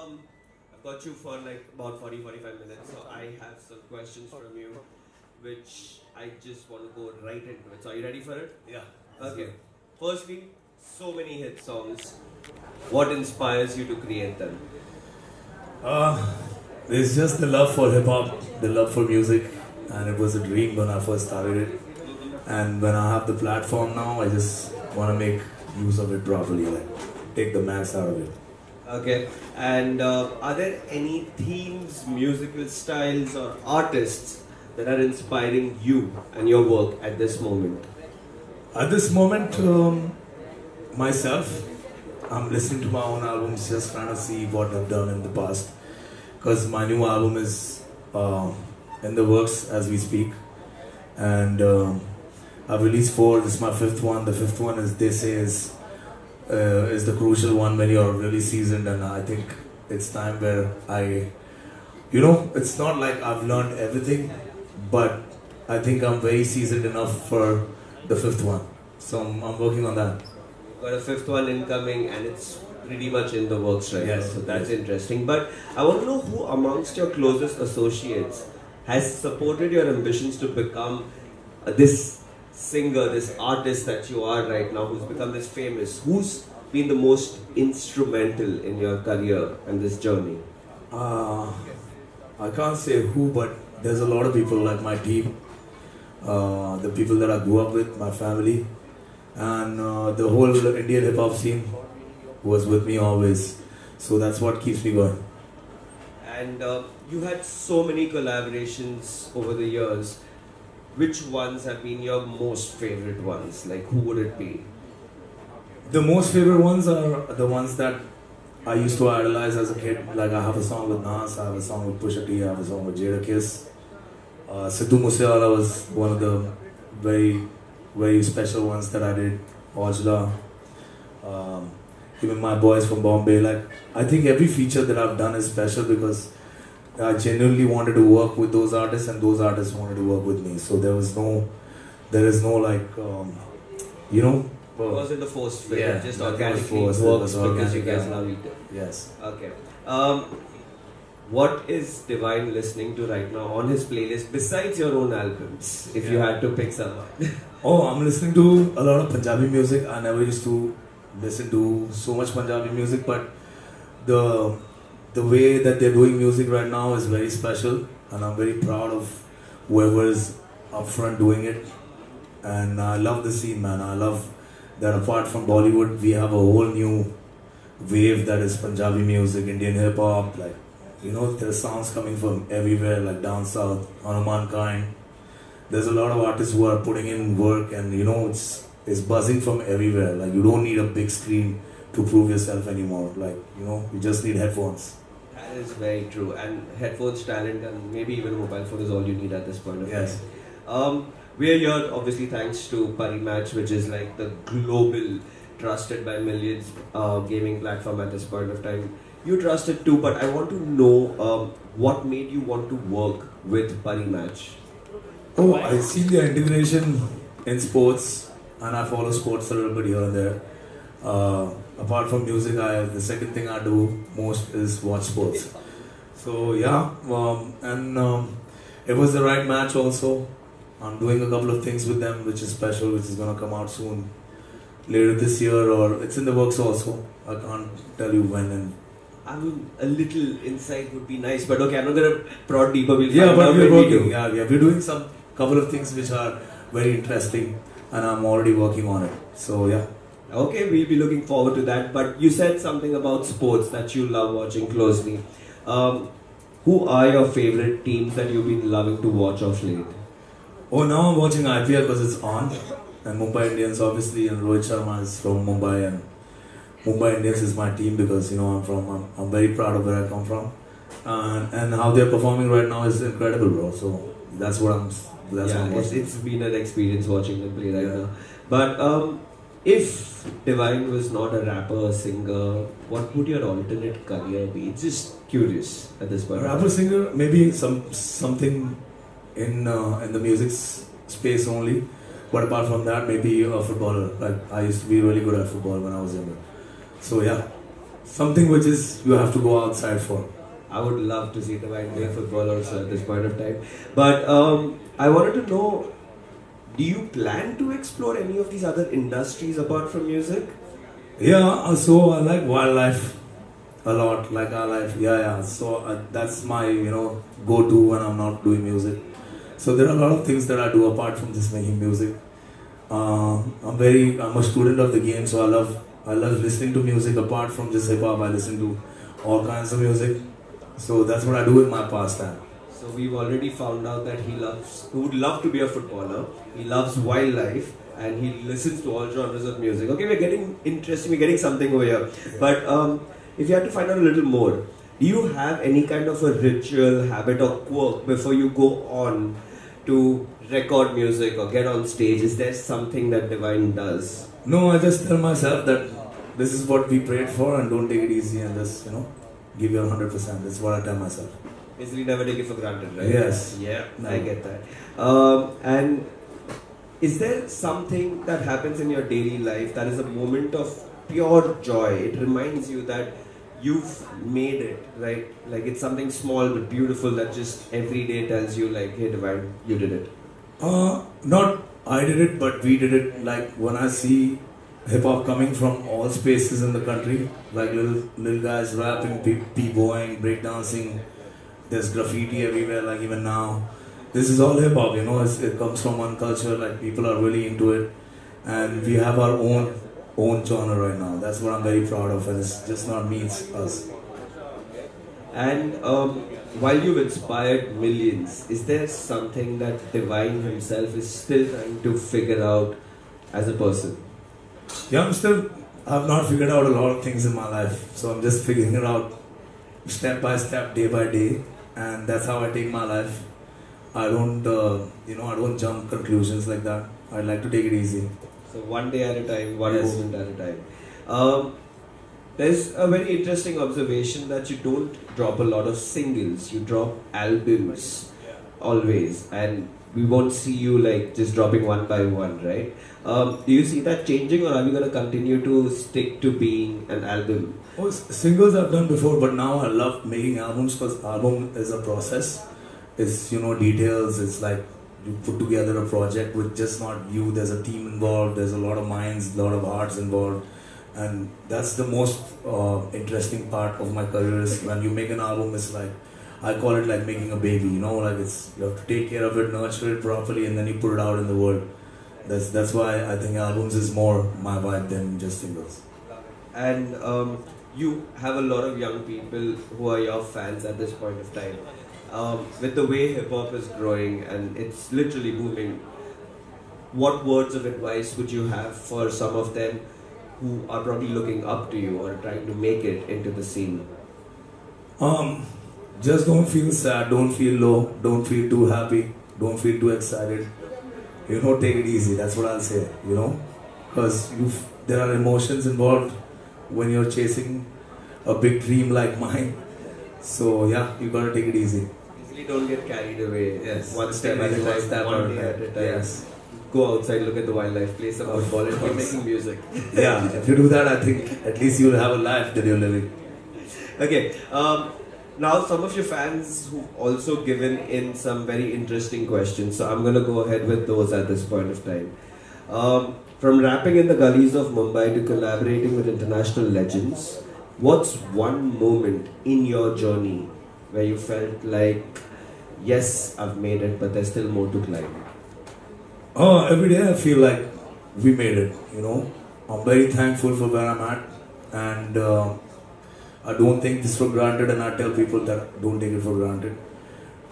I've got you for like about 40-45 minutes, so I have some questions from you, which I just want to go right into it. So, are you ready for it? Yeah. Okay. Firstly, so many hit songs. What inspires you to create them? Uh, it's just the love for hip hop, the love for music, and it was a dream when I first started it. And when I have the platform now, I just want to make use of it properly, like take the max out of it. Okay. And are there any themes, musical styles, or artists that are inspiring you and your work at this moment? At this moment, myself, I'm listening to my own albums, just trying to see what I've done in the past. Because my new album is in the works as we speak. And I've released four, this is my fifth one. The fifth one is, they say, is the crucial one when you're really seasoned. And I think it's time where it's not like I've learned everything, but I think I'm very seasoned enough for the fifth one. So I'm working on that. Got a fifth one incoming, and it's pretty much in the works right Yes. now. So that's interesting. But I want to know who amongst your closest associates has supported your ambitions to become this singer, this artist that you are right now, who's become this famous. Who's been the most instrumental in your career and this journey? I can't say who, but there's a lot of people like my team, the people that I grew up with, my family, and the whole Indian hip hop scene was with me always. So that's what keeps me going. And you had so many collaborations over the years. Which ones have been your most favorite ones? Like, who would it be? The most favorite ones are the ones that I used to idolize as a kid. Like I have a song with Nas, I have a song with Pusha T, I have a song with Jada Kiss. Sidhu Moosewala was one of the very, very special ones that I did. Ojla, even my boys from Bombay. Like I think every feature that I've done is special because I genuinely wanted to work with those artists, and those artists wanted to work with me. So there is no like, It wasn't a forced fit, Yeah, just nothing was organically forced, it works was because you organic, guys yeah. love each other. yes. Okay. What is Divine listening to right now on his playlist besides your own albums? If you had to pick someone. Oh, I'm listening to a lot of Punjabi music. I never used to listen to so much Punjabi music, but the way that they're doing music right now is very special, and I'm very proud of whoever is up front doing it. And I love the scene, man. I love that apart from Bollywood, we have a whole new wave that is Punjabi music, Indian hip hop. Like, there's sounds coming from everywhere, like down south, Hanuman Kind. There's a lot of artists who are putting in work, and it's buzzing from everywhere. Like, you don't need a big screen to prove yourself anymore. Like, you just need headphones. That is very true. And headphones, talent, and maybe even a mobile phone is all you need at this point of Yes. time. We are here, obviously, thanks to Pari Match, which is like the global, trusted by millions gaming platform at this point of time. You trust it too, but I want to know what made you want to work with Pari Match. Oh, I've seen the integration in sports, and I follow sports a little bit here and there. Apart from music, the second thing I do most is watch sports. So yeah, it was the right match also. I'm doing a couple of things with them, which is special, which is gonna come out soon, later this year, or it's in the works also. I can't tell you when. And I mean, a little insight would be nice, but okay, I'm not gonna prod deeper. We'll yeah, find but out we're when we working. do. Yeah, we're doing some couple of things which are very interesting, and I'm already working on it. So yeah. Okay, we'll be looking forward to that. But you said something about sports that you love watching closely. Who are your favorite teams that you've been loving to watch of late? Oh, now I'm watching IPL because it's on, and Mumbai Indians obviously, and Rohit Sharma is from Mumbai, and Mumbai Indians is my team because I'm very proud of where I come from, and how they're performing right now is incredible, bro. So that's what I'm watching. It's been an experience watching them play right now. But if Divine was not a rapper, a singer, what would your alternate career be? Just curious at this point. Rapper, singer, maybe something in the music space only. But apart from that, maybe a footballer. Like I used to be really good at football when I was younger. So yeah. something which is you have to go outside for. I would love to see Divine play football also at this point of time. But I wanted to know, do you plan to explore any of these other industries apart from music? Yeah, so I like wildlife a lot, like our life. Yeah. So that's my go-to when I'm not doing music. So there are a lot of things that I do apart from just making music. I'm a student of the game, so I love listening to music apart from just hip hop. I listen to all kinds of music. So that's what I do in my pastime. So we've already found out that he would love to be a footballer. He loves wildlife and he listens to all genres of music. Okay, we're getting interesting. We're getting something over here. But if you had to find out a little more, do you have any kind of a ritual, habit, or quirk before you go on to record music or get on stage? Is there something that Divine does? No, I just tell myself that this is what we prayed for and don't take it easy and just give your 100%. That's what I tell myself. Basically, never take it for granted, right? Yes. Yeah, no. I get that. And is there something that happens in your daily life that is a moment of pure joy? It reminds you that you've made it, right? Like it's something small but beautiful that just every day tells you like, hey Divine, you did it. Not I did it, but we did it. Like when I see hip hop coming from all spaces in the country, like little guys rapping, b-boying, breakdancing. There's graffiti everywhere, like even now. This is all hip hop, it comes from one culture, like people are really into it. And we have our own genre right now. That's what I'm very proud of, and it's just not me, it's us. And while you've inspired millions, is there something that Divine himself is still trying to figure out as a person? Yeah, I've not figured out a lot of things in my life. So I'm just figuring it out step by step, day by day. And that's how I take my life. I don't jump conclusions like that. I like to take it easy. So one day at a time, one moment at a time. There's a very interesting observation that you don't drop a lot of singles. You drop albums always, and we won't see you like just dropping one by one, right? Do you see that changing, or are we going to continue to stick to being an album? Oh, singles I've done before, but now I love making albums because album is a process. It's details. It's like you put together a project with just not you. There's a team involved. There's a lot of minds, a lot of hearts involved, and that's the most interesting part of my career. Is when you make an album, it's like I call it like making a baby. Like you have to take care of it, nurture it properly, and then you put it out in the world. That's why I think albums is more my vibe than just singles. And you have a lot of young people who are your fans at this point of time. With the way hip hop is growing and it's literally booming, what words of advice would you have for some of them who are probably looking up to you or trying to make it into the scene? Just don't feel sad, don't feel low, don't feel too happy, don't feel too excited. Take it easy. That's what I'll say. Because there are emotions involved when you're chasing a big dream like mine. So yeah, you gotta take it easy. Easily don't get carried away. Yes. One step at a time, one day at a time. Yes. Go outside, look at the wildlife, play some football, and keep making music. Yeah, if you do that, I think at least you'll have a life that you're living. Okay. Now, some of your fans who've also given in some very interesting questions, so I'm going to go ahead with those at this point of time. From rapping in the gullies of Mumbai to collaborating with international legends, what's one moment in your journey where you felt like, yes, I've made it, but there's still more to climb? Every day I feel like we made it, I'm very thankful for where I'm at, and I don't take this for granted, and I tell people that don't take it for granted.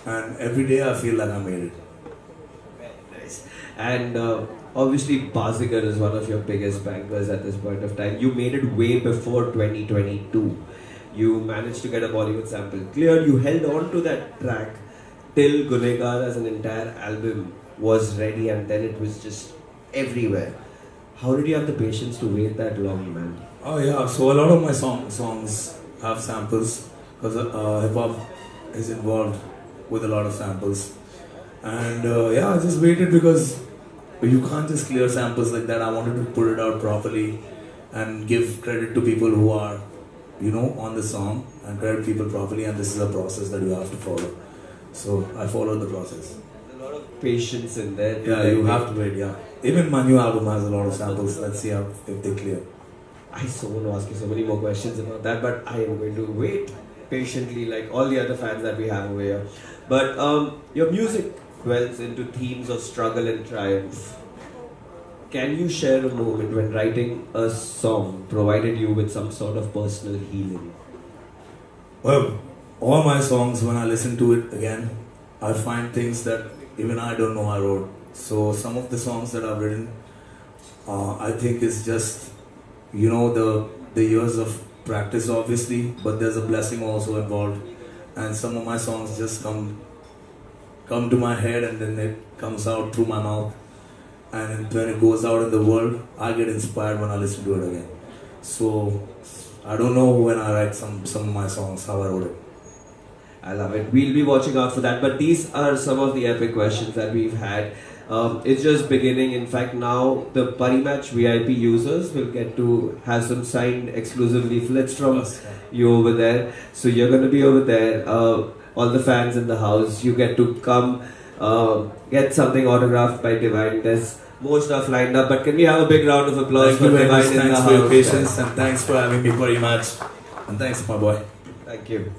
And every day I feel like I made it. Very nice. And obviously Bazigar is one of your biggest bangers at this point of time. You made it way before 2022. You managed to get a Bollywood sample cleared. You held on to that track till Gunegar as an entire album was ready, and then it was just everywhere. How did you have the patience to wait that long, man? Oh yeah, so a lot of my songs have samples because hip hop is involved with a lot of samples, and I just waited because you can't just clear samples like that. I wanted to put it out properly and give credit to people who are on the song and credit people properly, and this is a process that you have to follow. So I followed the process. A lot of patience in there. Yeah, you have to wait, yeah. Even my new album has a lot of samples. Let's see if they clear. I so want to ask you so many more questions about that, but I am going to wait patiently like all the other fans that we have over here. But your music dwells into themes of struggle and triumph. Can you share a moment when writing a song provided you with some sort of personal healing? Well, all my songs, when I listen to it again, I find things that even I don't know I wrote. So some of the songs that I've written, I think is just, the years of practice obviously, but there's a blessing also involved. And some of my songs just come to my head and then it comes out through my mouth. And when it goes out in the world, I get inspired when I listen to it again. So I don't know when I write some of my songs, how I wrote it. I love it. We'll be watching out for that. But these are some of the epic questions that we've had. It's just beginning. In fact, now the Pari Match VIP users will get to have some signed exclusive leaflets from you over there. So you're going to be over there. All the fans in the house, you get to come get something autographed by Divine. There's more stuff lined up. But can we have a big round of applause for Divine in the house? Thanks for your patience and thanks for having me Pari Match. And thanks, my boy. Thank you.